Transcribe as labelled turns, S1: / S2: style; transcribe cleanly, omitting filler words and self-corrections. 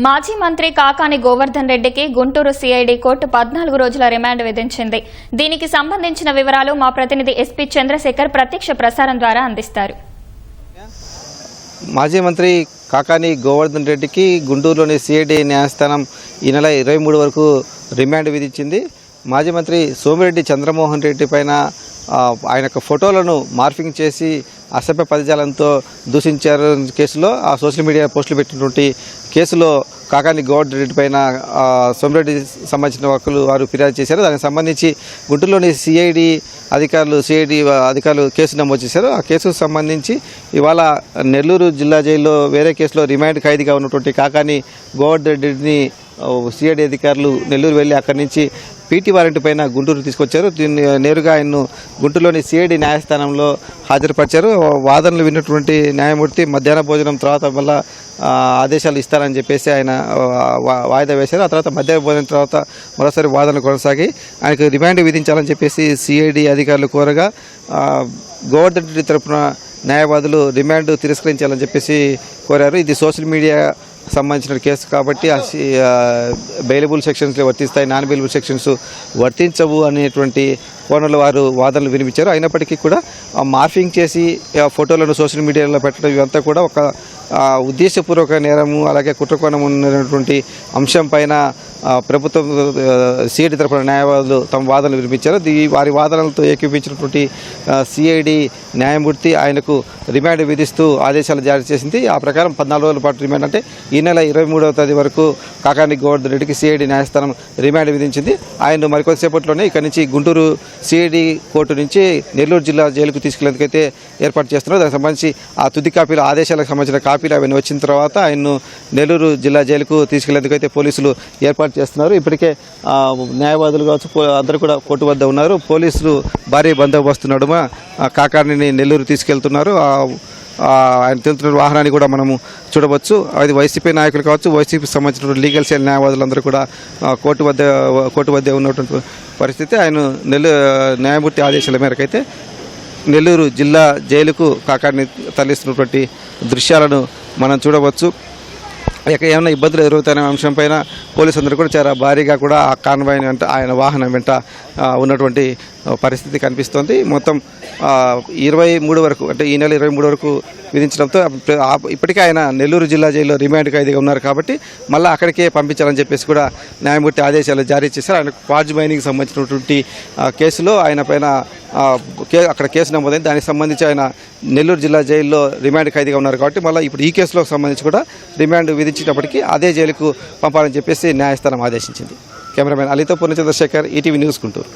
S1: మాజీ మంత్రి కాకాని గోవర్ధన్ రెడ్డికి గుంటూరు సిఐడి కోర్టు 14 రోజుల రిమాండ్ విధించింది. దీనికి సంబంధించిన వివరాలు మా ప్రతినిధి ఎస్పీ చంద్రశేఖర్ ప్రత్యక్ష ప్రసారం ద్వారా అందిస్తారు.
S2: మాజీ మంత్రి కాకాని గోవర్ధన్ రెడ్డికి గుంటూరులోని సిఐడి న్యాయస్థానం ఈ నెల 23 వరకు రిమాండ్ విధించింది. మాజీ మంత్రి సోమిరెడ్డి చంద్రమోహన్ రెడ్డి పైన ఆయన ఫోటోలను మార్ఫింగ్ చేసి అసభ్య పదజాలంతో దూషించారు కేసులో ఆ సోషల్ మీడియా పోస్టులు పెట్టినటువంటి కేసులో కాకాని గోవర్ధన్ రెడ్డి పైన సోమిరెడ్డి సంబంధించిన వారు ఫిర్యాదు చేశారు. దానికి సంబంధించి గుంటూరులోని సిఐడి అధికారులు కేసు నమోదు చేశారు. ఆ కేసుకు సంబంధించి ఇవాళ నెల్లూరు జిల్లా జైల్లో వేరే కేసులో రిమాండ్ ఖైదీగా ఉన్నటువంటి కాకాని గోవర్ధన్ రెడ్డిని సిఐడి అధికారులు నెల్లూరు వెళ్ళి అక్కడి నుంచి పీటీ వారెంట్ పైన గుంటూరు తీసుకొచ్చారు. దీన్ని నేరుగా ఆయన్ను గుంటూరులోని సిఐడి న్యాయస్థానంలో హాజరుపరిచారు. వాదనలు విన్నటువంటి న్యాయమూర్తి మధ్యాహ్న భోజనం తర్వాత మళ్ళీ ఆదేశాలు ఇస్తారని చెప్పేసి ఆయన వాయిదా వేశారు. ఆ తర్వాత మధ్యాహ్న భోజనం తర్వాత మరోసారి వాదనలు కొనసాగి ఆయనకు రిమాండ్ విధించాలని చెప్పేసి సిఐడి అధికారులు కోరగా గోవర్ధన్ రెడ్డి తరఫున న్యాయవాదులు రిమాండ్ తిరస్కరించాలని చెప్పేసి కోరారు. ఇది సోషల్ మీడియా సంబంధించిన కేసు కాబట్టి బెయిలబుల్ సెక్షన్స్ వర్తిస్తాయి, నాన్ బెయిలబుల్ సెక్షన్స్ వర్తించవు అనేటువంటి కోణంలో వారు వాదనలు వినిపించారు. అయినప్పటికీ కూడా మార్ఫింగ్ చేసి ఫోటోలను సోషల్ మీడియాలో పెట్టడం ఇవంతా కూడా ఒక ఉద్దేశపూర్వక నేరము అలాగే కుట్రకోణం ఉన్నటువంటి అంశం పైన ప్రభుత్వం సిఐడి తరఫున న్యాయవాదులు తమ వాదనలు వినిపించారు. వారి వాదనలతో ఏకీపించినటువంటి సిఐడి న్యాయమూర్తి ఆయనకు రిమాండ్ విధిస్తూ ఆదేశాలు జారీ చేసింది. ఆ ప్రకారం 14 రోజుల పాటు రిమాండ్ అంటే ఈ నెల 23వ తేదీ వరకు కాకాని గోవర్ధన్ రెడ్డికి సిఐడి న్యాయస్థానం రిమాండ్ విధించింది. ఆయన మరికొద్దిసేపట్లోనే ఇక్కడి నుంచి గుంటూరు సిఐడి కోర్టు నుంచి నెల్లూరు జిల్లా జైలుకు తీసుకెళ్లేందుకైతే ఏర్పాటు చేస్తున్నారు. దానికి సంబంధించి ఆ తుది కాపీలు ఆదేశాలకు సంబంధించిన కాపీలు అవన్నీ వచ్చిన తర్వాత ఆయన్ను నెల్లూరు జిల్లా జైలుకు తీసుకెళ్లేందుకైతే పోలీసులు ఏర్పాటు చేస్తున్నారు. ఇప్పటికే న్యాయవాదులు కావచ్చు అందరూ కూడా కోర్టు వద్ద ఉన్నారు. పోలీసులు భారీ బందోబస్తు నడుమ కాకానిని నెల్లూరు తీసుకెళ్తున్నారు. ఆయన తెలుతున్న వాహనాన్ని కూడా మనము చూడవచ్చు. అది వైసీపీ నాయకులు కావచ్చు, వైసీపీకి సంబంధించిన లీగల్ సెల్ న్యాయవాదులందరూ కూడా కోర్టు వద్ద ఉన్నటువంటి పరిస్థితి. ఆయన న్యాయమూర్తి ఆదేశాల మేరకు అయితే నెల్లూరు జిల్లా జైలుకు కాకాని తరలిస్తున్నటువంటి దృశ్యాలను మనం చూడవచ్చు. ఏమైనా ఇబ్బందులు ఎదురవుతాయనే అంశం పైన పోలీసులందరూ కూడా చాలా భారీగా కూడా ఆ కాన్వాయ్ వెంట ఆయన వాహనం వెంట ఉన్నటువంటి పరిస్థితి కనిపిస్తోంది. మొత్తం 23 వరకు అంటే ఈ నెల 23 వరకు విధించడంతో ఇప్పటికే ఆయన నెల్లూరు జిల్లా జైల్లో రిమాండ్ ఖైదీగా ఉన్నారు కాబట్టి మళ్ళీ అక్కడికే పంపించాలని చెప్పేసి కూడా న్యాయమూర్తి ఆదేశాలు జారీ చేశారు. ఆయన క్వార్జ్ మైనింగ్కి సంబంధించినటువంటి కేసులో ఆయన పైన అక్కడ కేసు నమోదైంది. దానికి సంబంధించి ఆయన నెల్లూరు జిల్లా జైల్లో రిమాండ్ ఖైదీగా ఉన్నారు కాబట్టి మళ్ళీ ఇప్పుడు ఈ కేసులో సంబంధించి కూడా రిమాండ్ విధించినప్పటికీ అదే జైలుకు పంపాలని చెప్పేసి న్యాయస్థానం ఆదేశించింది. కెమెరామెన్ అలీతో పూర్ణ చంద్రశేఖర్, ఈటీవీ న్యూస్ గుంటూరు.